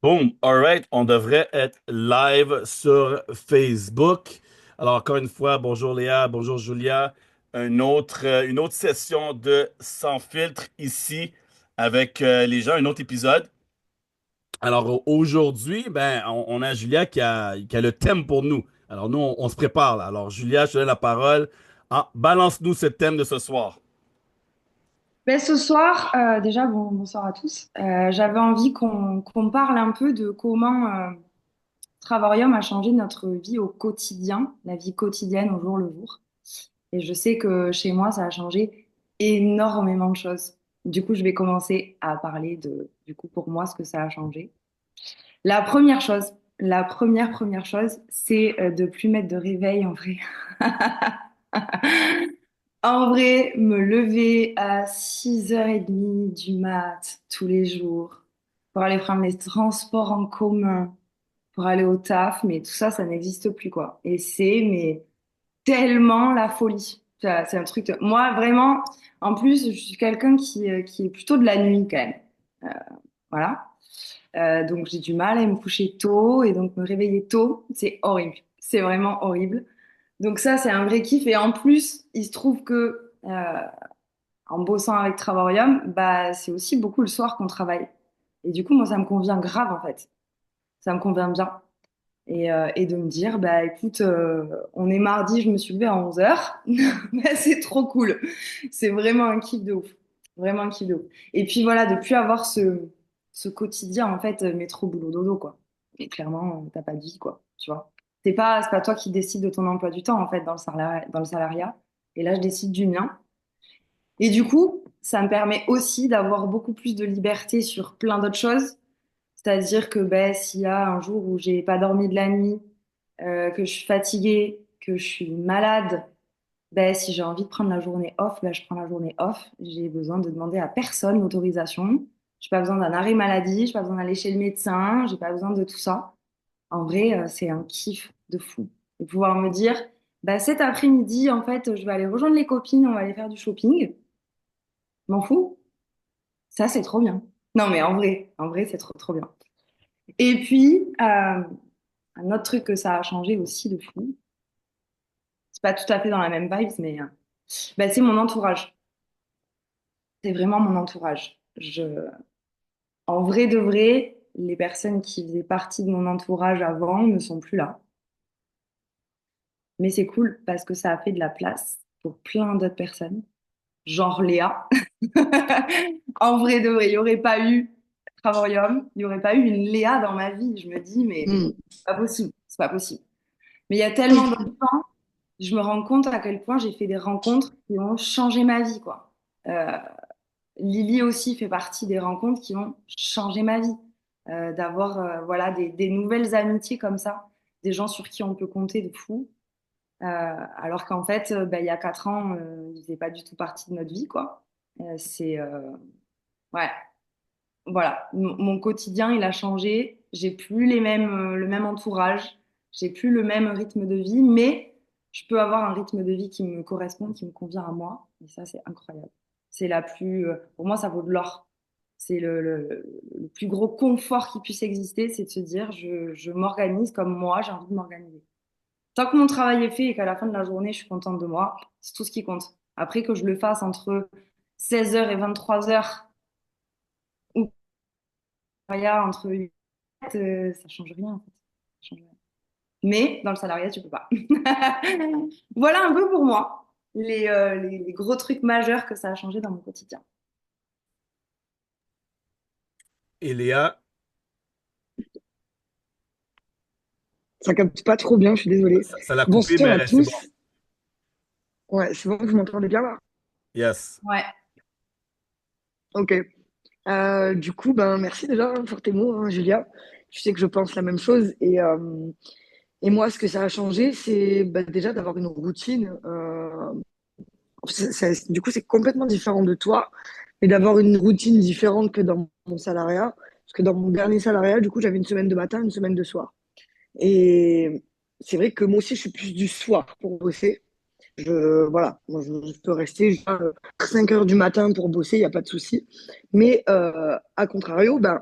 Boom, alright, on devrait être live sur Facebook. Alors encore une fois, bonjour Léa, bonjour Julia, une autre session de Sans filtre ici avec les gens, un autre épisode. Alors aujourd'hui, on a Julia qui a le thème pour nous. Alors nous, on se prépare là. Alors Julia, je te donne la parole. Ah, balance-nous ce thème de ce soir. Ben, ce soir, déjà, bonsoir à tous. J'avais envie qu'on parle un peu de comment Travarium a changé notre vie au quotidien, la vie quotidienne au jour le jour. Et je sais que chez moi, ça a changé énormément de choses. Du coup, je vais commencer à parler du coup, pour moi, ce que ça a changé. La première chose, la première chose, c'est de plus mettre de réveil en vrai. En vrai, me lever à 6h30 du mat tous les jours pour aller prendre les transports en commun, pour aller au taf, mais tout ça, ça n'existe plus, quoi. Et mais tellement la folie. C'est un truc Moi, vraiment, en plus, je suis quelqu'un qui est plutôt de la nuit, quand même. Euh, voilà. Donc, j'ai du mal à me coucher tôt et donc me réveiller tôt, c'est horrible. C'est vraiment horrible. Donc ça, c'est un vrai kiff. Et en plus, il se trouve que en bossant avec Travarium, bah, c'est aussi beaucoup le soir qu'on travaille. Et du coup, moi, ça me convient grave, en fait. Ça me convient bien. Et de me dire, bah, écoute, on est mardi, je me suis levée à 11h. Bah, c'est trop cool. C'est vraiment un kiff de ouf. Vraiment un kiff de ouf. Et puis voilà, de plus avoir ce quotidien, en fait, métro, boulot, dodo, quoi. Et clairement, t'as pas de vie, quoi. Tu vois. C'est pas toi qui décides de ton emploi du temps, en fait, dans le salariat. Et là, je décide du mien. Et du coup, ça me permet aussi d'avoir beaucoup plus de liberté sur plein d'autres choses. C'est-à-dire que ben, s'il y a un jour où j'ai pas dormi de la nuit, que je suis fatiguée, que je suis malade, ben, si j'ai envie de prendre la journée off, ben, je prends la journée off. J'ai besoin de demander à personne l'autorisation. J'ai pas besoin d'un arrêt maladie, j'ai pas besoin d'aller chez le médecin, j'ai pas besoin de tout ça. En vrai, c'est un kiff de fou. De pouvoir me dire, bah, cet après-midi, en fait, je vais aller rejoindre les copines, on va aller faire du shopping. M'en fous. Ça, c'est trop bien. Non, mais en vrai, c'est trop, trop bien. Et puis, un autre truc que ça a changé aussi de fou, c'est pas tout à fait dans la même vibe, mais bah, c'est mon entourage. C'est vraiment mon entourage. En vrai de vrai, les personnes qui faisaient partie de mon entourage avant ne sont plus là. Mais c'est cool parce que ça a fait de la place pour plein d'autres personnes, genre Léa. En vrai de vrai, il n'y aurait pas eu Travarium, il n'y aurait pas eu une Léa dans ma vie. Je me dis, mais Mm. c'est pas possible, c'est pas possible. Mais il y a tellement de temps, je me rends compte à quel point j'ai fait des rencontres qui ont changé ma vie, quoi. Euh, Lily aussi fait partie des rencontres qui ont changé ma vie. D'avoir voilà, des nouvelles amitiés comme ça, des gens sur qui on peut compter de fou. Alors qu'en fait, bah, il y a 4 ans, ils faisaient pas du tout partie de notre vie, quoi. C'est ouais, voilà. Mon quotidien, il a changé. J'ai plus le même entourage. J'ai plus le même rythme de vie, mais je peux avoir un rythme de vie qui me correspond, qui me convient à moi. Et ça, c'est incroyable. C'est pour moi, ça vaut de l'or. C'est le plus gros confort qui puisse exister, c'est de se dire, je m'organise comme moi, j'ai envie de m'organiser. Tant que mon travail est fait et qu'à la fin de la journée, je suis contente de moi, c'est tout ce qui compte. Après, que je le fasse entre 16h et 23h ou entre 8, ça change rien en fait. Ça change rien. Mais dans le salariat, tu peux pas. Voilà un peu pour moi les gros trucs majeurs que ça a changé dans mon quotidien. Et Léa, Ça capte pas trop bien, je suis désolée. ça l'a coupé, Bonsoir à mais c'est bon. tous. Ouais, c'est bon, vous m'entendez bien là? Yes. Ouais. Ok. Du coup, ben merci déjà pour tes mots, hein, Julia. Tu sais que je pense la même chose. Et moi, ce que ça a changé, c'est déjà d'avoir une routine. Du coup, c'est complètement différent de toi, mais d'avoir une routine différente que dans mon salariat. Parce que dans mon dernier salariat, du coup, j'avais une semaine de matin, une semaine de soir. Et c'est vrai que moi aussi, je suis plus du soir pour bosser. Voilà, moi, je peux rester jusqu'à 5 heures du matin pour bosser, il n'y a pas de souci. Mais à contrario, ben,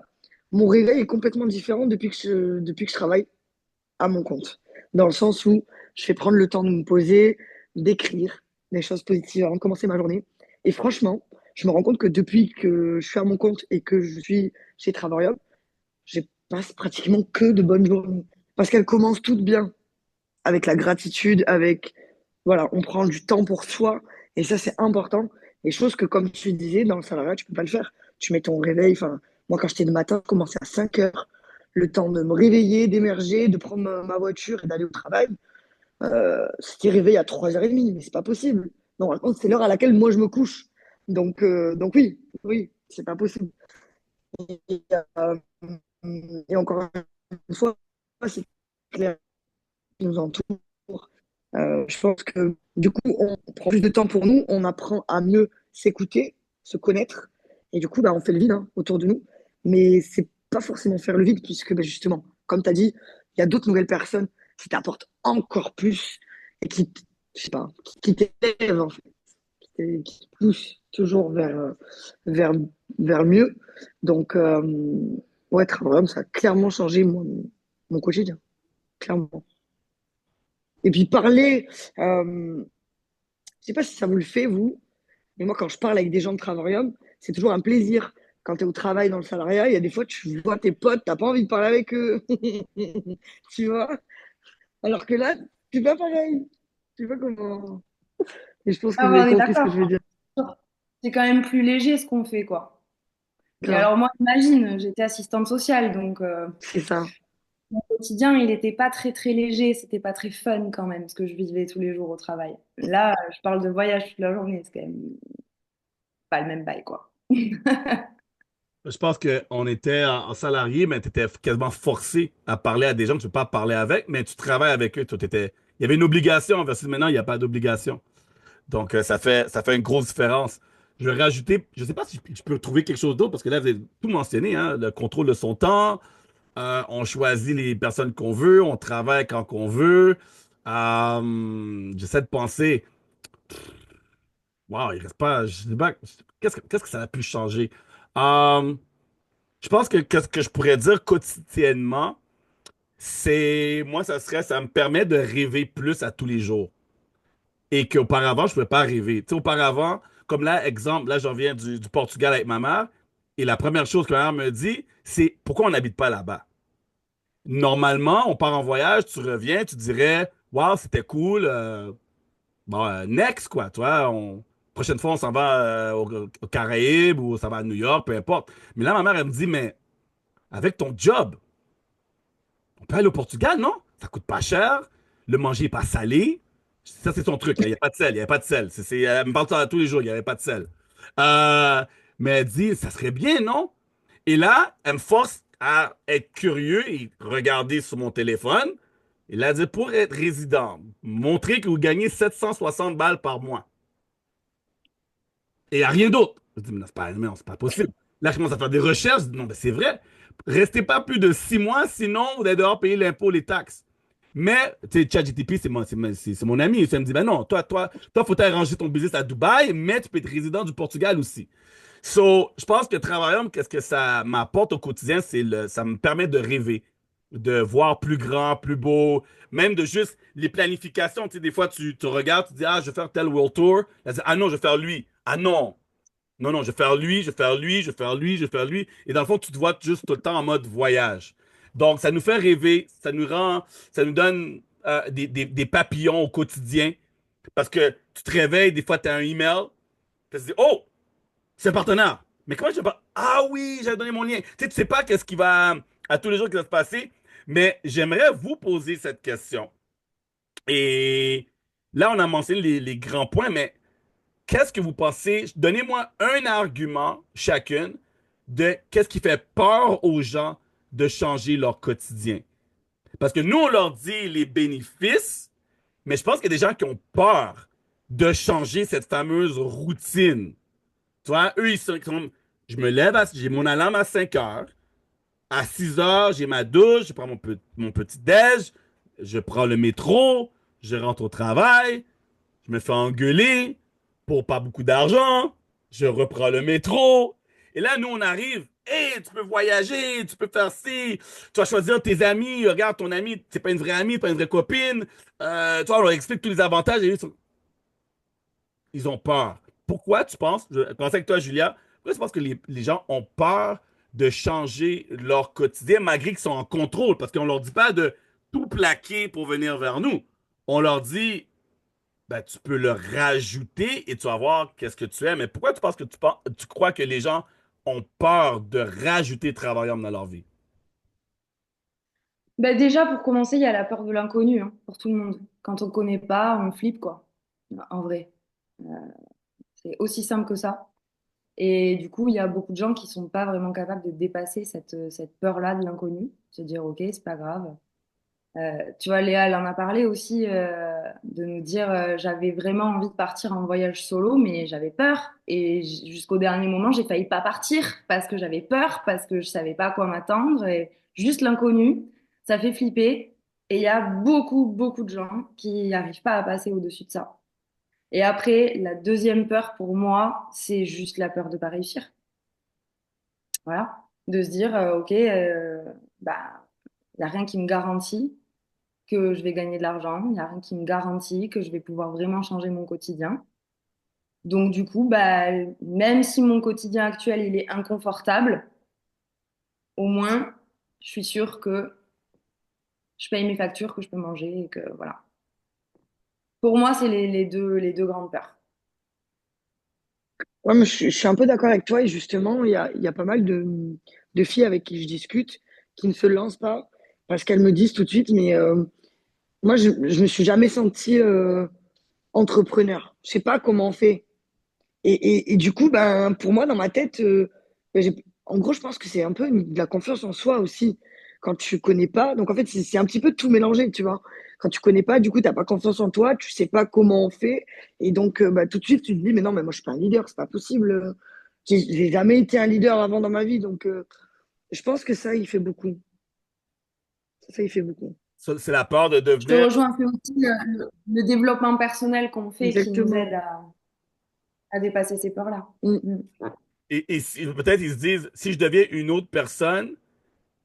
mon réveil est complètement différent depuis que je travaille à mon compte. Dans le sens où je fais prendre le temps de me poser, d'écrire des choses positives avant de commencer ma journée. Et franchement, je me rends compte que depuis que je suis à mon compte et que je suis chez Travarium, je passe pratiquement que de bonnes journées. Parce qu'elles commencent toutes bien, avec la gratitude, avec, voilà, on prend du temps pour soi. Et ça, c'est important. Et chose que, comme tu disais, dans le salariat, tu peux pas le faire. Tu mets ton réveil, enfin, moi, quand j'étais le matin, je commençais à 5 heures. Le temps de me réveiller, d'émerger, de prendre ma voiture et d'aller au travail. C'était réveil à 3h30, mais c'est pas possible. Normalement, c'est l'heure à laquelle moi je me couche. Donc oui, oui, c'est pas possible. Et, euh, et encore une fois, c'est clair qui nous entoure. Je pense que du coup, on prend plus de temps pour nous, on apprend à mieux s'écouter, se connaître, et du coup, bah, on fait le vide hein, autour de nous. Mais c'est pas forcément faire le vide, puisque bah, justement, comme tu as dit, il y a d'autres nouvelles personnes qui t'apportent encore plus et je sais pas, qui t'élèvent en fait, qui te poussent toujours vers, vers mieux. Donc, ouais, Travail, ça a clairement changé mon quotidien, clairement. Et puis parler, je sais pas si ça vous le fait, vous, mais moi, quand je parle avec des gens de Travarium, c'est toujours un plaisir. Quand tu es au travail dans le salariat, il y a des fois, tu vois tes potes, t'as pas envie de parler avec eux. Tu vois? Alors que là, c'est pas pareil. Tu vois comment. Et je pense que Ah, vous ouais, avez on est compris ce que d'accord. je veux dire. C'est quand même plus léger ce qu'on fait, quoi. Et Grave. alors moi, imagine, j'étais assistante sociale, donc C'est ça. mon quotidien, il n'était pas très très léger, c'était pas très fun quand même, ce que je vivais tous les jours au travail. Là, je parle de voyage toute la journée, c'est quand même pas le même bail, quoi. Je pense qu'on était en salarié, mais tu étais quasiment forcé à parler à des gens que tu ne peux pas parler avec, mais tu travailles avec eux. Toi, il y avait une obligation versus maintenant, il n'y a pas d'obligation. Donc, ça fait une grosse différence. Je vais rajouter, je ne sais pas si je peux trouver quelque chose d'autre, parce que là, vous avez tout mentionné, hein, le contrôle de son temps, on choisit les personnes qu'on veut, on travaille quand qu'on veut. J'essaie de penser, wow, il reste pas, je sais pas, qu'est-ce que ça a pu changer? Euh, je pense que qu'est-ce que je pourrais dire quotidiennement, moi, ça me permet de rêver plus à tous les jours. Et qu'auparavant, je ne pouvais pas rêver. Tu sais, auparavant, comme là, exemple, là, j'en viens du Portugal avec ma mère, et la première chose que ma mère me dit, c'est pourquoi on n'habite pas là-bas? Normalement, on part en voyage, tu reviens, tu dirais, waouh, c'était cool, bon, next, quoi, tu vois, prochaine fois, on s'en va aux Caraïbes ou on s'en va à New York, peu importe. Mais là, ma mère, elle me dit, mais avec ton job, on peut aller au Portugal, non? Ça coûte pas cher. Le manger est pas salé. Ça, c'est son truc. Il n'y a pas de sel. Il n'y a pas de sel. Elle me parle ça tous les jours. Il n'y avait pas de sel. Euh, mais elle dit, ça serait bien, non? Et là, elle me force à être curieux et regarder sur mon téléphone. Et là, elle dit, pour être résident, montrez que vous gagnez 760 balles par mois. Et il n'y a rien d'autre. Je dis, mais non, c'est pas possible. Là, je commence à faire des recherches. Je dis, non, mais c'est vrai. Restez pas plus de 6 mois, sinon vous allez devoir payer l'impôt, les taxes. Mais, tu sais, ChatGPT, c'est mon ami. Ça me dit, ben non, toi, faut arranger ton business à Dubaï, mais tu peux être résident du Portugal aussi. So, je pense que Travaillum, qu'est-ce que ça m'apporte au quotidien, ça me permet de rêver, de voir plus grand, plus beau, même de juste les planifications. Tu sais, des fois, tu regardes, tu dis, ah, je vais faire tel World Tour. Là, tu dis, ah non, je vais faire lui. Ah non, non, non, je vais faire lui, je vais faire lui, je vais faire lui, je vais faire lui. Et dans le fond, tu te vois juste tout le temps en mode voyage. Donc, ça nous fait rêver, ça nous donne des papillons au quotidien. Parce que tu te réveilles, des fois, tu as un email, tu te dis, oh, c'est un partenaire. Mais comment je sais pas? Ah oui, j'ai donné mon lien. Tu sais pas qu'est-ce qui va, à tous les jours, qui va se passer. Mais j'aimerais vous poser cette question. Et là, on a mentionné les grands points, mais qu'est-ce que vous pensez? Donnez-moi un argument chacune de qu'est-ce qui fait peur aux gens de changer leur quotidien. Parce que nous, on leur dit les bénéfices, mais je pense qu'il y a des gens qui ont peur de changer cette fameuse routine. Tu vois, eux, je me lève, j'ai mon alarme à 5 heures. À 6 heures, j'ai ma douche, je prends mon petit déj, je prends le métro, je rentre au travail, je me fais engueuler pour pas beaucoup d'argent. Je reprends le métro. Et là, nous, on arrive, hey, tu peux voyager, tu peux faire ci, tu vas choisir tes amis, regarde ton ami, c'est pas une vraie amie, c'est pas une vraie copine. Tu vois, on leur explique tous les avantages et ils ont peur. Pourquoi tu penses, je commence avec toi, Julia, pourquoi tu penses que les gens ont peur de changer leur quotidien malgré qu'ils sont en contrôle? Parce qu'on leur dit pas de tout plaquer pour venir vers nous. On leur dit, ben, tu peux le rajouter et tu vas voir qu'est-ce que tu aimes. Mais pourquoi tu penses que tu crois que les gens ont peur de rajouter travail dans leur vie? Bah déjà, pour commencer, il y a la peur de l'inconnu, hein, pour tout le monde. Quand on connaît pas, on flippe, quoi. En vrai. Euh, c'est aussi simple que ça. Et du coup, il y a beaucoup de gens qui sont pas vraiment capables de dépasser cette peur-là de l'inconnu. Se dire, OK, c'est pas grave. Tu vois, Léa, elle en a parlé aussi, de nous dire, j'avais vraiment envie de partir en voyage solo, mais j'avais peur. Et jusqu'au dernier moment, j'ai failli pas partir parce que j'avais peur, parce que je savais pas à quoi m'attendre. Et juste l'inconnu, ça fait flipper. Et il y a beaucoup, beaucoup de gens qui n'arrivent pas à passer au-dessus de ça. Et après, la deuxième peur pour moi, c'est juste la peur de pas réussir. Voilà. De se dire, OK, bah, il n'y a rien qui me garantit que je vais gagner de l'argent, il n'y a rien qui me garantit que je vais pouvoir vraiment changer mon quotidien. Donc du coup, bah, même si mon quotidien actuel il est inconfortable, au moins je suis sûre que je paye mes factures, que je peux manger et que voilà. Pour moi, c'est les deux grandes peurs. Ouais, mais je suis un peu d'accord avec toi et justement, il y a pas mal de filles avec qui je discute qui ne se lancent pas parce qu'elles me disent tout de suite, mais moi, je me suis jamais sentie entrepreneur. Je sais pas comment on fait. Et du coup, ben, pour moi, dans ma tête, ben, en gros, je pense que c'est un peu de la confiance en soi aussi. Quand tu connais pas, donc en fait, c'est un petit peu tout mélangé, tu vois. Quand tu connais pas, du coup, t'as pas confiance en toi, tu sais pas comment on fait, et donc bah, tout de suite, tu te dis, mais non, mais moi, je suis pas un leader, c'est pas possible. J'ai jamais été un leader avant dans ma vie, donc je pense que ça, il fait beaucoup. Ça, il fait beaucoup. Ça, c'est la peur de Je te devenir. rejoins, c'est aussi le développement personnel qu'on fait qui nous aide Exactement. à dépasser ces peurs-là. Mm. Mm. Peut-être ils se disent, si je deviens une autre personne,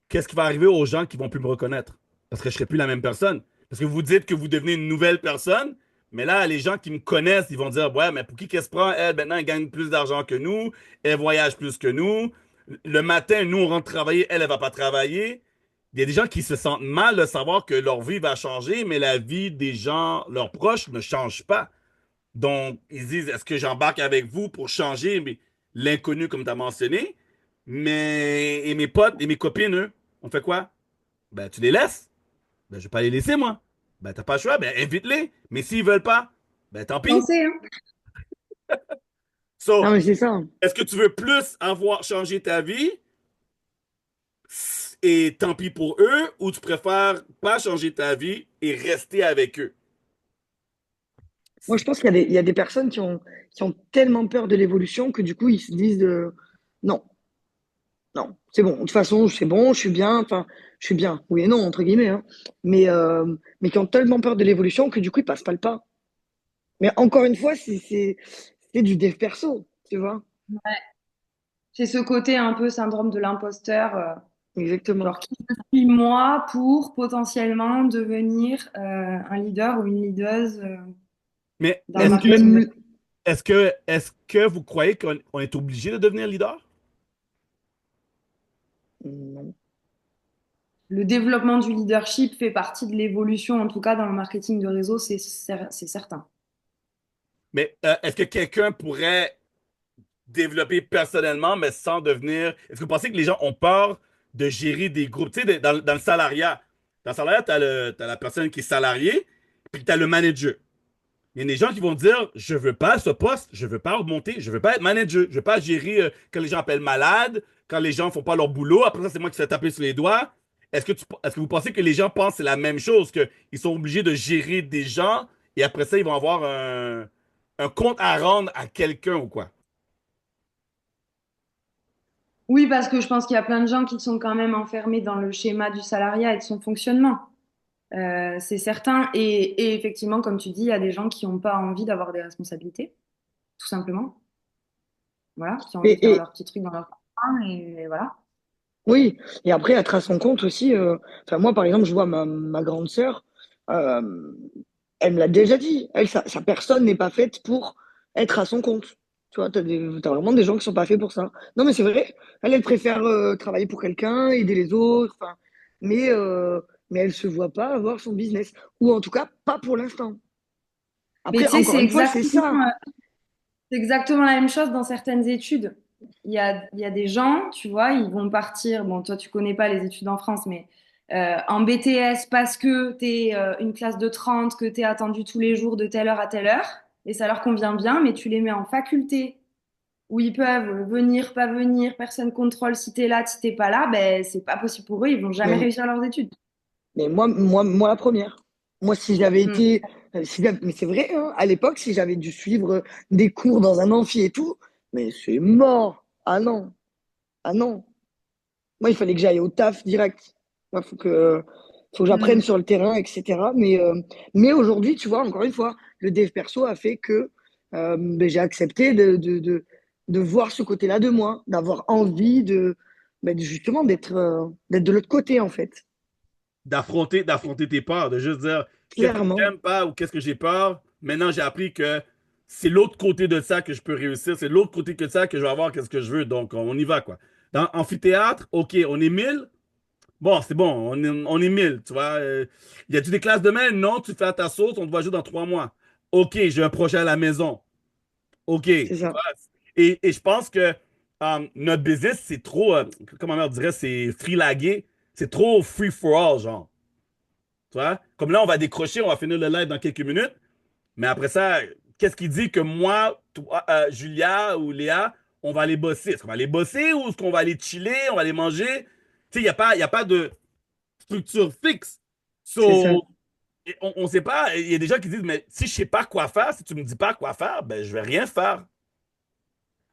qu'est-ce qui va arriver aux gens qui vont plus me reconnaître? Parce que je serai plus la même personne. Parce que vous dites que vous devenez une nouvelle personne, mais là, les gens qui me connaissent, ils vont dire, ouais, mais pour qui qu'elle se prend? Elle, maintenant, elle gagne plus d'argent que nous, elle voyage plus que nous. Le matin, nous, on rentre travailler, elle, elle va pas travailler. Il y a des gens qui se sentent mal de savoir que leur vie va changer, mais la vie des gens, leurs proches, ne change pas. Donc, ils se disent, est-ce que j'embarque avec vous pour changer l'inconnu, comme tu as mentionné? Et mes potes et mes copines, eux, on fait quoi? Ben, tu les laisses. Ben, je vais pas les laisser, moi. Ben, t'as pas le choix. Ben, invite-les. Mais s'ils veulent pas, ben, tant pis. Pensez, hein? Non, So, mais c'est ça. est-ce que tu veux plus avoir changé ta vie et tant pis pour eux, ou tu préfères pas changer ta vie et rester avec eux? Moi, je pense il y a des personnes qui ont tellement peur de l'évolution que du coup, ils se disent non, non, c'est bon. De toute façon, c'est bon, je suis bien. Enfin, je suis bien. Oui et non, entre guillemets. Hein. Mais qui ont tellement peur de l'évolution que du coup, ils passent pas le pas. Mais encore une fois, c'est du dev perso, tu vois. C'est ce côté un peu syndrome de l'imposteur. Exactement. Genre, qui je suis moi pour potentiellement devenir un leader ou une leaduse Mais dans le marketing. Même, est-ce que vous croyez qu'on est obligé de devenir leader? non. Le développement du leadership fait partie de l'évolution, en tout cas dans le marketing de réseau, c'est certain. Mais est-ce que quelqu'un pourrait développer personnellement, mais sans devenir. Est-ce que vous pensez que les gens ont peur de gérer des groupes? Tu sais, dans le salariat, t'as la personne qui est salariée, puis tu as le manager. Il y a des gens qui vont dire, je veux pas ce poste, je veux pas remonter, je veux pas être manager, je veux pas gérer quand les gens appellent malade, quand les gens font pas leur boulot, après ça, c'est moi qui se fais taper sur les doigts. Est-ce que vous pensez que les gens pensent que c'est la même chose, qu'ils sont obligés de gérer des gens et après ça, ils vont avoir un compte à rendre à quelqu'un ou quoi? Oui, parce que je pense qu'il y a plein de gens qui sont quand même enfermés dans le schéma du salariat et de son fonctionnement. C'est certain. Et effectivement, comme tu dis, il y a des gens qui n'ont pas envie d'avoir des responsabilités, tout simplement. Voilà, qui ont envie de faire Et, leur petit truc dans leur... et voilà. Oui, et après, être à son compte aussi. Enfin, moi, par exemple, je vois ma grande sœur, euh, elle me l'a déjà dit. Elle, sa personne n'est pas faite pour être à son compte. Tu vois, t'as vraiment des gens qui sont pas faits pour ça. Non, mais c'est vrai. Elle préfère travailler pour quelqu'un, aider les autres. Enfin, mais, euh, mais elle se voit pas avoir son business. Ou en tout cas, pas pour l'instant. Mais Après, tu sais, encore une fois, c'est ça. c'est exactement la même chose dans certaines études. Il y a des gens, tu vois, ils vont partir. Bon, toi, tu connais pas les études en France, mais en BTS parce que tu es une classe de 30, que tu es attendu tous les jours de telle heure à telle heure, et ça leur convient bien, mais tu les mets en faculté où ils peuvent venir, pas venir, personne contrôle si tu es là, si t'es pas là, ben c'est pas possible pour eux, ils vont jamais Mais réussir leurs études. Mais moi, la première. Moi, si j'avais Mm. été, mais c'est vrai, hein, à l'époque, si j'avais dû suivre des cours dans un amphi et tout, mais c'est mort. Ah non, ah non. Moi, il fallait que j'aille au taf direct. Il faut que j'apprenne Mm. sur le terrain, etc. Mais aujourd'hui, tu vois, encore une fois, le dev perso a fait que ben, j'ai accepté de voir ce côté-là de moi, d'avoir envie justement d'être de l'autre côté, en fait. D'affronter tes peurs, de juste dire qu'est-ce que Clairement, j'aime pas ou qu'est-ce que j'ai peur. Maintenant, j'ai appris que c'est l'autre côté de ça que je peux réussir, c'est l'autre côté que ça que je vais avoir, qu'est-ce que je veux. Donc, on y va, quoi. Dans amphithéâtre, OK, on est 1000. Bon, c'est bon, on est 1000, tu vois. Y a-tu des classes demain? Non, tu fais à ta sauce, on te voit jouer dans 3 mois. OK, j'ai un projet à la maison. OK. Tu c'est ça. vois. Et je pense que notre business, c'est trop, comment on dirait, c'est freelagué. C'est trop free for all, genre. Tu vois? Comme là, on va décrocher, on va finir le live dans quelques minutes. Mais après ça, qu'est-ce qui dit que moi, toi, Julia ou Léa, on va aller bosser? Est-ce qu'on va aller bosser ou est-ce qu'on va aller chiller, on va aller manger? Tu sais, il y a pas de structure fixe. C'est ça. So, on sait pas. Il y a des gens qui disent, mais si je sais pas quoi faire, si tu me dis pas quoi faire, ben, je vais rien faire.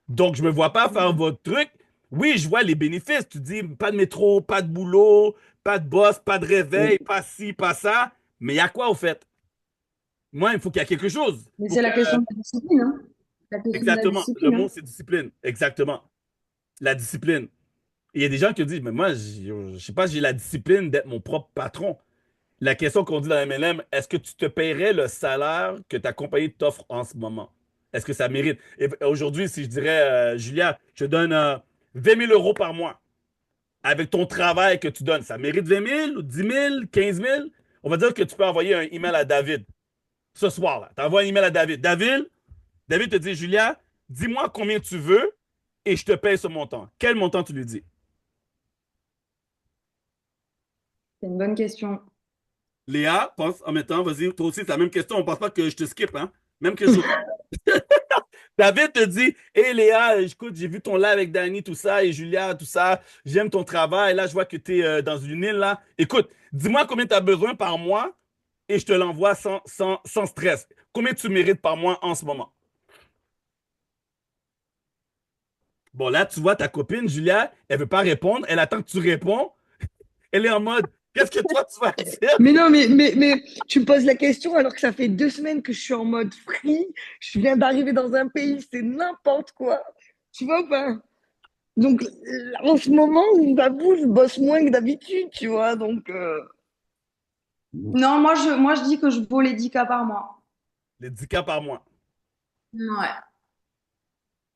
Donc, je me vois pas faire votre truc. Oui, je vois les bénéfices. Tu dis, pas de métro, pas de boulot, pas de boss, pas de réveil, Mm. pas ci, pas ça. Mais il y a quoi au fait? Moi, il faut qu'il y ait quelque chose. Mais Faut c'est que... la question de la discipline, hein. La question de la Exactement. Le discipline, hein. mot, c'est discipline. Exactement. La discipline. Et il y a des gens qui disent, mais moi, je sais pas, j'ai la discipline d'être mon propre patron. La question qu'on dit dans MLM, est-ce que tu te paierais le salaire que ta compagnie t'offre en ce moment? Est-ce que ça mérite? Et aujourd'hui, si je dirais, Julia, je te donne 20 000 euros par mois avec ton travail que tu donnes, ça mérite 20 000 ou 10 000, 15 000? On va dire que tu peux envoyer un email à David ce soir-là. Tu envoies un email à David. David te dit, Julia, dis-moi combien tu veux et je te paye ce montant. Quel montant tu lui dis? C'est une bonne question. Léa, pense en même temps, vas-y, toi aussi, c'est la même question. On ne pense pas que je te skip, hein? Même question. David te dit, hé Léa, écoute, j'ai vu ton live avec Danny, tout ça, et Julia, tout ça. J'aime ton travail. Là, je vois que tu es dans une île, là. Écoute, dis-moi combien tu as besoin par mois et je te l'envoie sans stress. Combien tu mérites par mois en ce moment? Bon, là, tu vois, ta copine, Julia, elle veut pas répondre. Elle attend que tu réponds. Elle est en mode, qu'est-ce que toi, tu vas dire? Mais non, mais tu me poses la question alors que ça fait 2 semaines que je suis en mode free. Je viens d'arriver dans un pays, c'est n'importe quoi. Tu vois ou pas? Donc, en ce moment, j'avoue, je bosse moins que d'habitude, tu vois. Donc, Non, moi, je dis que je vaux les 10K par mois. Les 10 cas par mois. Ouais.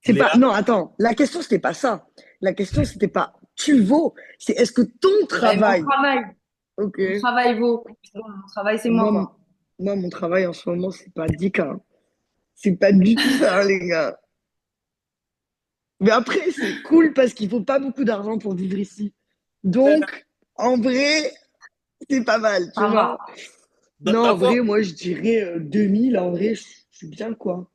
c'est pas. Léa, Non, attends, la question, c'était pas ça. La question, c'était pas tu vaux, c'est est-ce que ton Et mon travail, travail. ok, Mon travail vaut. Mon travail, c'est moi, moi, quoi. mon travail en ce moment, c'est pas 10K, hein. C'est pas du tout ça, les gars. Mais après, c'est cool parce qu'il faut pas beaucoup d'argent pour vivre ici. Donc, en vrai, c'est pas mal, tu Ça va. vois. Non, dans en le fond, vrai, moi, je dirais 2000. En vrai, je suis bien, quoi.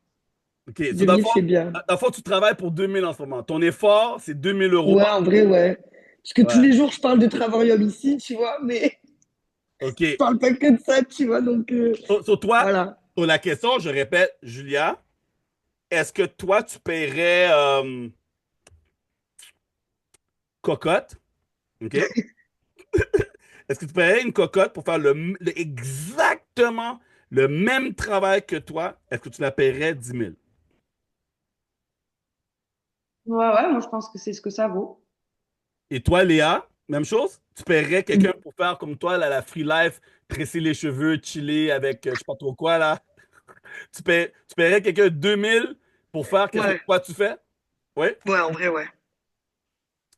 OK. So, 2000, c'est bien. dans le fond, tu travailles pour 2000 en ce moment. Ton effort, c'est 2000 euros Ouais, par en vrai, ouais. Parce que tous mois. Ouais. les jours, je parle de travail ici, tu vois, mais je OK. parle pas que de ça, tu vois. Donc, Sur toi, voilà. pour la question, je répète, Julia, est-ce que toi, tu paierais cocotte? OK? Est-ce que tu paierais une cocotte pour faire exactement le même travail que toi? Est-ce que tu la paierais 10 000? Ouais, ouais, moi je pense que c'est ce que ça vaut. Et toi, Léa, même chose? Tu paierais quelqu'un pour faire comme toi, là, la free life, tresser les cheveux, chiller avec je sais pas trop quoi, là. Tu paierais quelqu'un 2000 pour faire qu'est-ce que Ouais, toi tu fais? Oui? ouais, en vrai, ouais.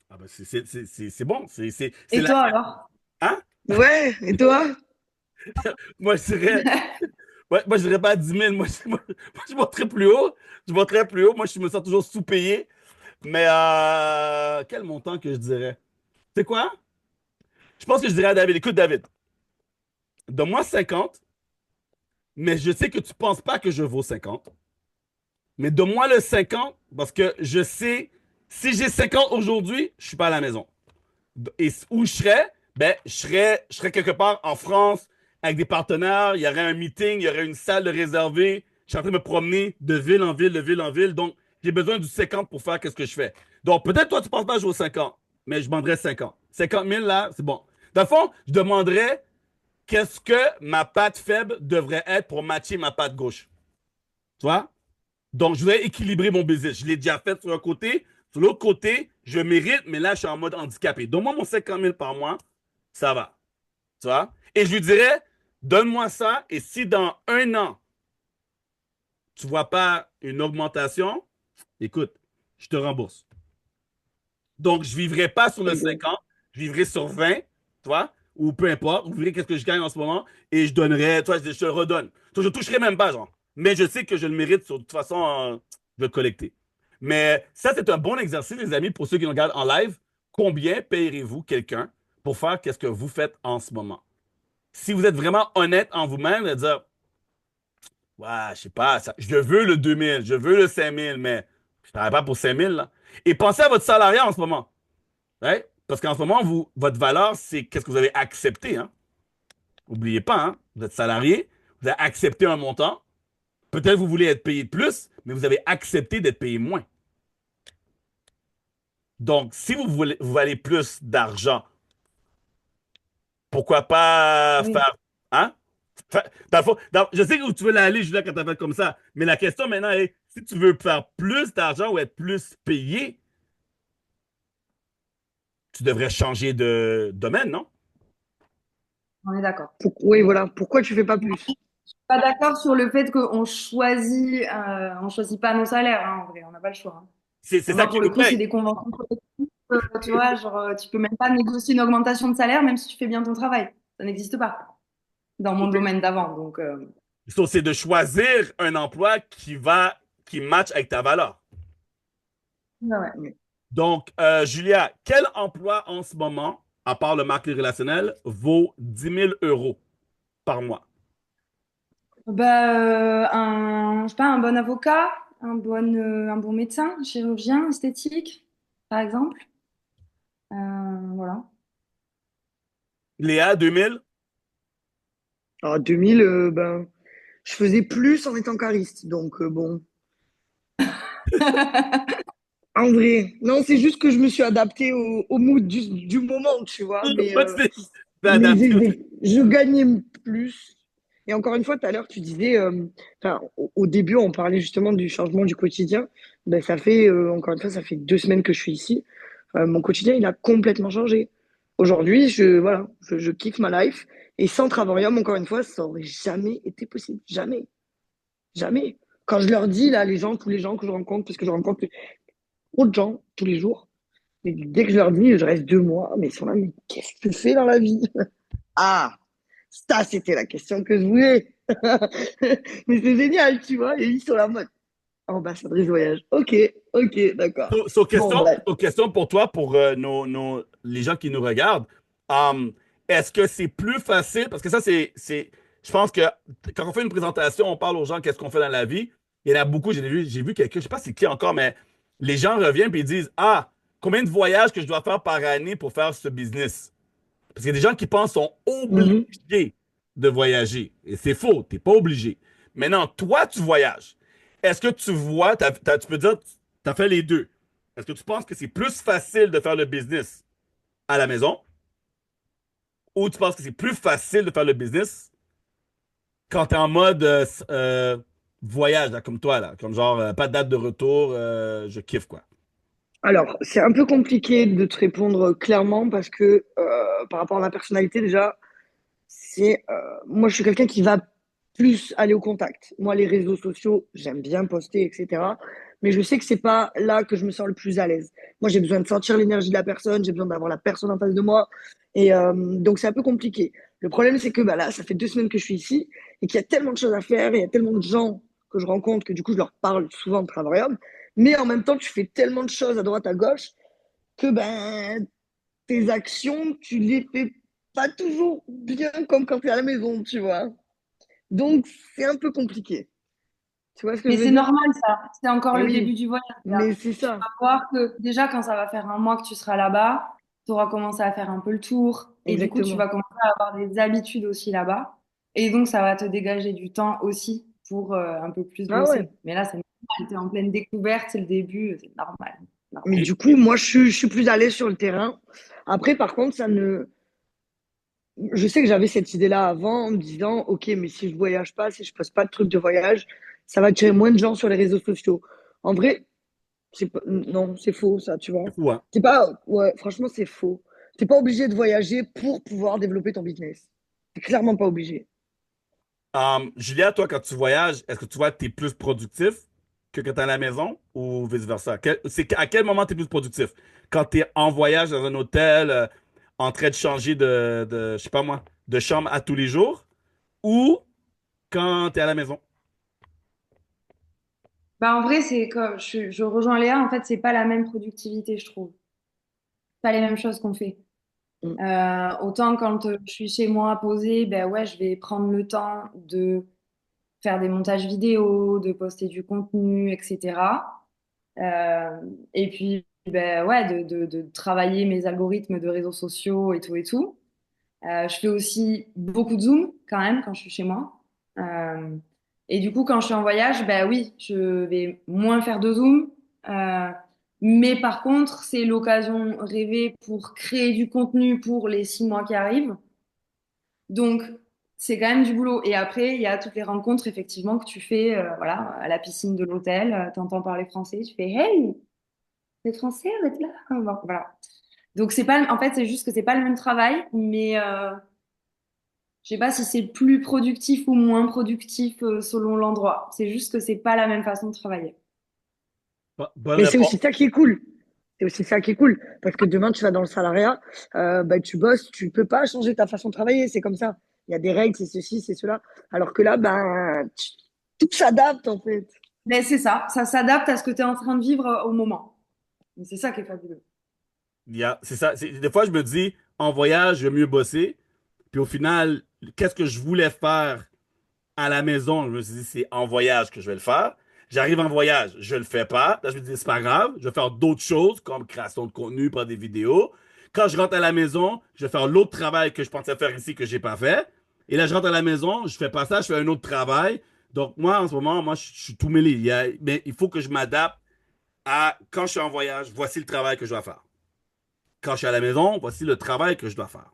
Ah ben c'est bon. C'est Et la. toi alors? Hein? Ouais, et toi? Moi, je dirais. Ouais, moi, je dirais pas 10 000. Moi, je monterais plus haut. Je monterais plus haut. Moi, je me sens toujours sous-payé. Mais quel montant que je dirais? C'est quoi? Je pense que je dirais à David, écoute, David, donne-moi 50, mais je sais que tu penses pas que je vaux 50. Mais donne-moi le 50 parce que je sais, si j'ai 50 aujourd'hui, je suis pas à la maison. Et où je serais, ben, je serais quelque part en France avec des partenaires. Il y aurait un meeting, il y aurait une salle de réservée. Je suis en train de me promener de ville en ville, de ville en ville. Donc, j'ai besoin du 50 pour faire qu'est-ce que je fais. Donc, peut-être toi, tu ne penses pas jouer aux 50, mais je demanderais 50. 50 000, là, c'est bon. Dans le fond, je demanderais qu'est-ce que ma patte faible devrait être pour matcher ma patte gauche. Tu vois? Donc, je voudrais équilibrer mon business. Je l'ai déjà fait sur un côté. Sur l'autre côté, je mérite, mais là, je suis en mode handicapé. Donne-moi mon 50 000 par mois, ça va. Tu vois? Et je lui dirais, donne-moi ça, et si dans un an, tu ne vois pas une augmentation, écoute, je te rembourse. Donc, je ne vivrai pas sur le Ok. 50, je vivrai sur 20, tu vois, ou peu importe, vous verrez qu'est-ce que je gagne en ce moment, et je donnerai, toi, je te le redonne. Toi, je ne toucherai même pas, genre. Mais je sais que je le mérite, de toute façon, je vais le collecter. Mais ça, c'est un bon exercice, les amis, pour ceux qui nous regardent en live. Combien payerez-vous quelqu'un pour faire qu'est-ce que vous faites en ce moment? Si vous êtes vraiment honnête en vous-même, de dire, ouais, je sais pas, je veux le 2000, je veux le 5000, mais je ne travaille pas pour 5000, là. Et pensez à votre salariat en ce moment. Ouais? Parce qu'en ce moment, votre valeur, c'est qu'est-ce que vous avez accepté. Hein? N'oubliez pas, hein? Vous êtes salarié, vous avez accepté un montant. Peut-être que vous voulez être payé plus, mais vous avez accepté d'être payé moins. Donc, si vous valez plus d'argent, pourquoi pas Oui. faire. Hein? Dans le fond, je sais où tu veux aller, Julia, quand tu as fait comme ça. Mais la question maintenant est si tu veux faire plus d'argent ou être plus payé, tu devrais changer de domaine, non? On est d'accord. Oui, voilà. Pourquoi tu fais pas plus? Pas d'accord sur le fait on choisit pas nos salaires, hein, en vrai, on n'a pas le choix. Hein. C'est Et ça moi, qui pour le nous coup, c'est paye. des conventions collectives, tu vois, genre, tu peux même pas négocier une augmentation de salaire, même si tu fais bien ton travail. Ça n'existe pas dans mon domaine d'avant. Donc, So, c'est de choisir un emploi qui match avec ta valeur. ouais, ouais. Ouais. Donc, Julia, quel emploi en ce moment, à part le marketing relationnel, vaut 10 000 € par mois? Je sais pas, un bon avocat, un bon médecin, chirurgien, esthétique, par exemple. Voilà. Léa, 2000? Alors, 2000, ben, je faisais plus en étant cariste. Donc, bon. En vrai, non, c'est juste que je me suis adaptée au mood du moment, tu vois. Moi, tu t'es Mais adapté aussi. je gagnais plus. Et encore une fois, tout à l'heure, tu disais, enfin, au début, on parlait justement du changement du quotidien. Ben, ça fait, encore une fois, ça fait 2 semaines que je suis ici. Mon quotidien, il a complètement changé. Aujourd'hui, voilà, je kiffe ma life. Et sans Travarium, encore une fois, ça aurait jamais été possible. Jamais. Jamais. Quand je leur dis, là, tous les gens que je rencontre, parce que je rencontre trop de gens tous les jours, mais dès que je leur dis, je reste 2 mois, mais ils sont là, mais qu'est-ce que tu fais dans la vie? Ah, ça, c'était la question que je voulais. Mais c'est génial, tu vois, et ils sont là en mode ambassadrice voyage. Ok, ok, d'accord. Bon, bref. Question pour toi, pour les gens qui nous regardent. Um, Est-ce que c'est plus facile? Parce que ça, je pense que quand on fait une présentation, on parle aux gens qu'est-ce qu'on fait dans la vie. Il y en a beaucoup, j'ai vu quelqu'un, je sais pas c'est qui encore, mais les gens reviennent et ils disent, ah, combien de voyages que je dois faire par année pour faire ce business? Parce qu'il y a des gens qui pensent sont Mhm. obligés de voyager. Et c'est faux, tu n'es pas obligé. Maintenant, toi, tu voyages. Est-ce que tu vois, tu peux dire, tu as fait les deux. Est-ce que tu penses que c'est plus facile de faire le business à la maison ou tu penses que c'est plus facile de faire le business quand tu es en mode voyage, là, comme toi, là, comme genre, pas de date de retour, je kiffe, quoi. Alors, c'est un peu compliqué de te répondre clairement parce que par rapport à ma personnalité, déjà, moi, je suis quelqu'un qui va plus aller au contact. Moi, les réseaux sociaux, j'aime bien poster, etc. Mais je sais que c'est pas là que je me sens le plus à l'aise. Moi, j'ai besoin de sentir l'énergie de la personne, j'ai besoin d'avoir la personne en face de moi. Et donc, c'est un peu compliqué. Le problème, c'est que bah, là, ça fait 2 semaines que je suis ici et qu'il y a tellement de choses à faire, il y a tellement de gens que je rencontre que du coup, je leur parle souvent de Travail. Mais en même temps, tu fais tellement de choses à droite, à gauche que ben, tes actions, tu les fais pas toujours bien comme quand tu es à la maison, tu vois. Donc, c'est un peu compliqué. Tu vois ce que Mais je veux c'est dire? normal, ça. C'est encore Eh le début oui, du voyage, là. mais c'est Tu ça, vas voir que déjà, quand ça va faire un mois que tu seras là-bas, tu auras commencé à faire un peu le tour. Et du coup, tu vas exactement. commencer à avoir des habitudes aussi là-bas. Et donc, ça va te dégager du temps aussi pour un peu plus Ah ouais. bosser. Mais là, c'est normal. Tu es en pleine découverte, c'est le début, c'est normal. Mais Normal. du coup, moi, je suis plus à l'aise sur le terrain. Après, par contre, ça ne. Je sais que j'avais cette idée-là avant en me disant, OK, mais si je voyage pas, si je poste pas de trucs de voyage, ça va attirer moins de gens sur les réseaux sociaux. En vrai, non, c'est faux, ça, tu C'est vois. fou, hein? T'es pas, ouais, franchement, c'est faux. T'es pas obligé de voyager pour pouvoir développer ton business. T'es clairement pas obligé. Julia, toi, quand tu voyages, est-ce que tu vois que tu es plus productif que quand tu es à la maison ou vice-versa? À quel moment tu es plus productif? Quand tu es en voyage dans un hôtel, en train de changer je sais pas moi, de chambre à tous les jours ou quand tu es à la maison? Bah, en vrai, c'est comme je rejoins Léa, en fait, c'est pas la même productivité, je trouve. Pas les mêmes choses qu'on fait. Mm. Autant quand je suis chez moi posée, ben ouais, je vais prendre le temps de faire des montages vidéo, de poster du contenu, etc. Euh, et puis, ben ouais, de travailler mes algorithmes de réseaux sociaux et tout et tout. Je fais aussi beaucoup de Zoom quand même quand je suis chez moi. Euh, et du coup, quand je suis en voyage, ben oui, je vais moins faire de Zoom. Euh, mais par contre, c'est l'occasion rêvée pour créer du contenu pour les 6 mois qui arrivent. Donc, c'est quand même du boulot. Et après, il y a toutes les rencontres, effectivement, que tu fais voilà, à la piscine de l'hôtel. T'entends parler français, tu fais Hey, vous êtes français, vous êtes là? Bon, voilà. Donc, c'est pas, en fait, c'est juste que c'est pas le même travail, mais je sais pas si c'est plus productif ou moins productif selon l'endroit. C'est juste que c'est pas la même façon de travailler. Bonne Mais c'est réponse. aussi ça qui est cool. C'est aussi ça qui est cool. Parce que demain, tu vas dans le salariat, bah, tu bosses, tu peux pas changer ta façon de travailler. C'est comme ça. Il y a des règles, c'est ceci, c'est cela. Alors que là, ben, tout s'adapte, en fait. Mais c'est ça s'adapte à ce que tu es en train de vivre au moment. Et c'est ça qui est fabuleux. C'est ça. Des fois, je me dis, en voyage, je vais mieux bosser. Puis au final, qu'est-ce que je voulais faire à la maison? Je me suis dit, c'est en voyage que je vais le faire. J'arrive en voyage, je le fais pas. Là, je me dis, c'est pas grave. Je vais faire d'autres choses comme création de contenu, prendre des vidéos. Quand je rentre à la maison, je vais faire l'autre travail que je pensais faire ici que j'ai pas fait. Et là, je rentre à la maison, je fais pas ça, je fais un autre travail. Donc, moi, en ce moment, je suis tout mêlé. Mais il faut que je m'adapte à quand je suis en voyage, voici le travail que je dois faire. Quand je suis à la maison, voici le travail que je dois faire.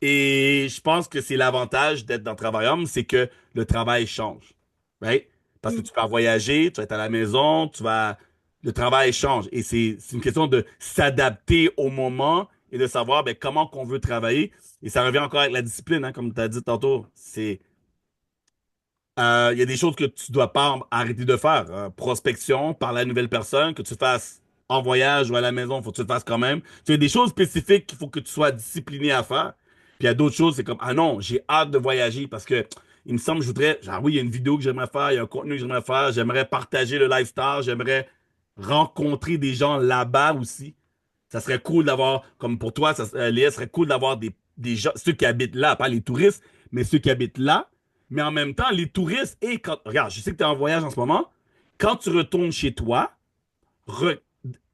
Et je pense que c'est l'avantage d'être dans Travaillum, c'est que le travail change. Right? Parce que Mm. tu vas voyager, tu vas être à la maison, le travail change. Et c'est une question de s'adapter au moment et de savoir ben, comment qu'on veut travailler. Et ça revient encore avec la discipline, hein, comme tu as dit tantôt. Il y a des choses que tu dois pas arrêter de faire. Prospection, parler à une nouvelle personne, que tu fasses en voyage ou à la maison, faut que tu le fasses quand même. Tu as des choses spécifiques qu'il faut que tu sois discipliné à faire. Puis il y a d'autres choses, c'est comme, ah non, j'ai hâte de voyager parce que il me semble, je voudrais, genre, oui, il y a une vidéo que j'aimerais faire, il y a un contenu que j'aimerais faire, j'aimerais partager le lifestyle, j'aimerais rencontrer des gens là-bas aussi. Ça serait cool d'avoir, comme pour toi, Léa, ça serait cool d'avoir des gens, ceux qui habitent là, pas les touristes, mais ceux qui habitent là. Mais en même temps, les touristes, regarde, je sais que tu es en voyage en ce moment. Quand tu retournes chez toi, re-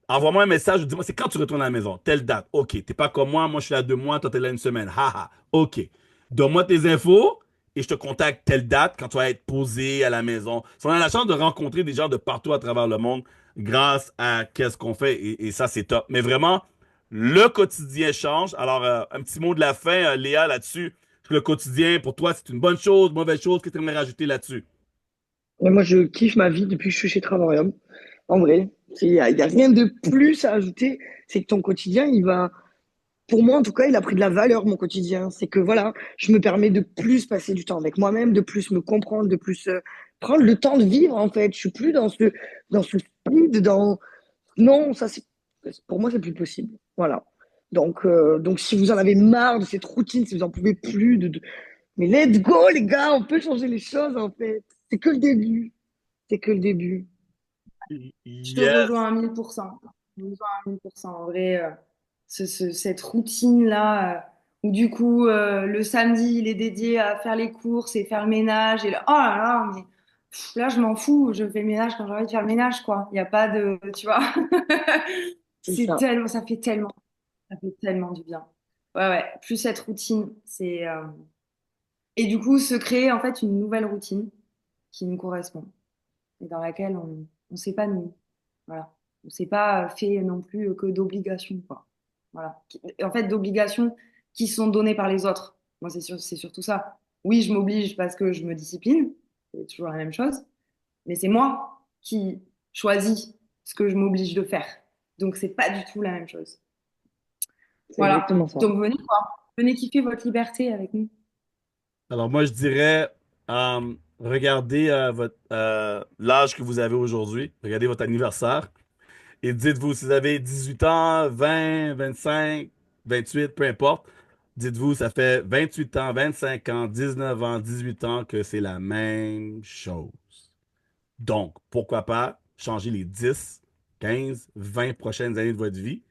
envoie-moi un message, dis-moi, c'est quand tu retournes à la maison, telle date. OK, t'es pas comme moi je suis là 2 mois, toi t'es là une semaine. Haha, OK. Donne-moi tes infos et je te contacte telle date quand tu vas être posé à la maison. Si on a la chance de rencontrer des gens de partout à travers le monde grâce à qu'est-ce qu'on fait et ça, c'est top. Mais vraiment, le quotidien change. Alors, un petit mot de la fin, Léa, là-dessus. Est-ce que le quotidien, pour toi, c'est une bonne chose, mauvaise chose? Qu'est-ce que tu aimerais rajouter là-dessus? Mais moi, je kiffe ma vie depuis que je suis chez Travarium. En vrai. Il y a rien de plus à ajouter. C'est que ton quotidien, pour moi en tout cas, il a pris de la valeur, mon quotidien. C'est que voilà, je me permets de plus passer du temps avec moi-même, de plus me comprendre, de plus prendre le temps de vivre, en fait. Je suis plus dans ce speed, non, pour moi, c'est plus possible. Voilà. Donc, si vous en avez marre de cette routine, si vous en pouvez plus, mais let's go, les gars, on peut changer les choses, en fait. C'est que le début. C'est que le début. Je te Yes. rejoins à 1000%. Je te rejoins à 1000%. En vrai, cette routine-là, où du coup, le samedi, il est dédié à faire les courses et faire le ménage. Et là, oh là là, mais là, je m'en fous. Je fais le ménage quand j'ai envie de faire le ménage, quoi. Il n'y a pas de, tu vois. C'est ça. Ça fait tellement du bien. Ouais, ouais. Plus cette routine, et du coup, se créer, en fait, une nouvelle routine qui nous correspond et dans laquelle on s'épanouit. Voilà. On s'est pas fait non plus que d'obligations, quoi. Voilà. En fait, d'obligations qui sont données par les autres. Moi, c'est surtout ça. Oui, je m'oblige parce que je me discipline. C'est toujours la même chose. Mais c'est moi qui choisis ce que je m'oblige de faire. Donc, c'est pas du tout la même chose. C'est Voilà. exactement ça. Donc, venez, quoi. Venez kiffer votre liberté avec nous. Alors moi, je dirais, regardez l'âge que vous avez aujourd'hui, regardez votre anniversaire et dites-vous, si vous avez 18 ans, 20, 25, 28, peu importe, dites-vous, ça fait 28 ans, 25 ans, 19 ans, 18 ans que c'est la même chose. Donc, pourquoi pas changer les 10, 15, 20 prochaines années de votre vie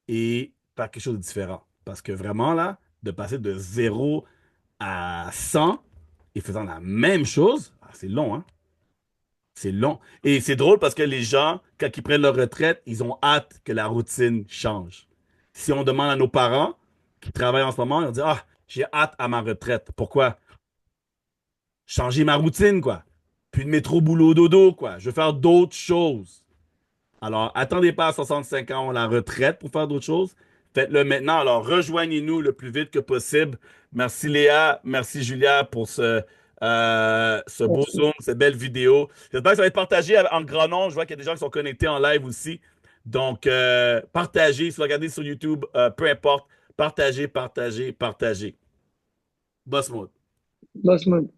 et faire quelque chose de différent. Parce que vraiment, là, de passer de 0 à 100 et faisant la même chose, c'est long, hein? C'est long. Et c'est drôle parce que les gens, quand ils prennent leur retraite, ils ont hâte que la routine change. Si on demande à nos parents qui travaillent en ce moment, ils vont dire, ah, j'ai hâte à ma retraite. Pourquoi? Changer ma routine, quoi. Puis de métro, boulot, dodo, quoi. Je veux faire d'autres choses. Alors, attendez pas à 65 ans la retraite pour faire d'autres choses. Faites-le maintenant. Alors, rejoignez-nous le plus vite que possible. Merci Léa, merci Julia pour ce beau Merci. Zoom, cette belle vidéo. J'espère que ça va être partagé en grand nombre. Je vois qu'il y a des gens qui sont connectés en live aussi. Donc, partagez. Si vous regardez sur YouTube, peu importe. Partagez, partagez, partagez. Boss mode. Boss mode.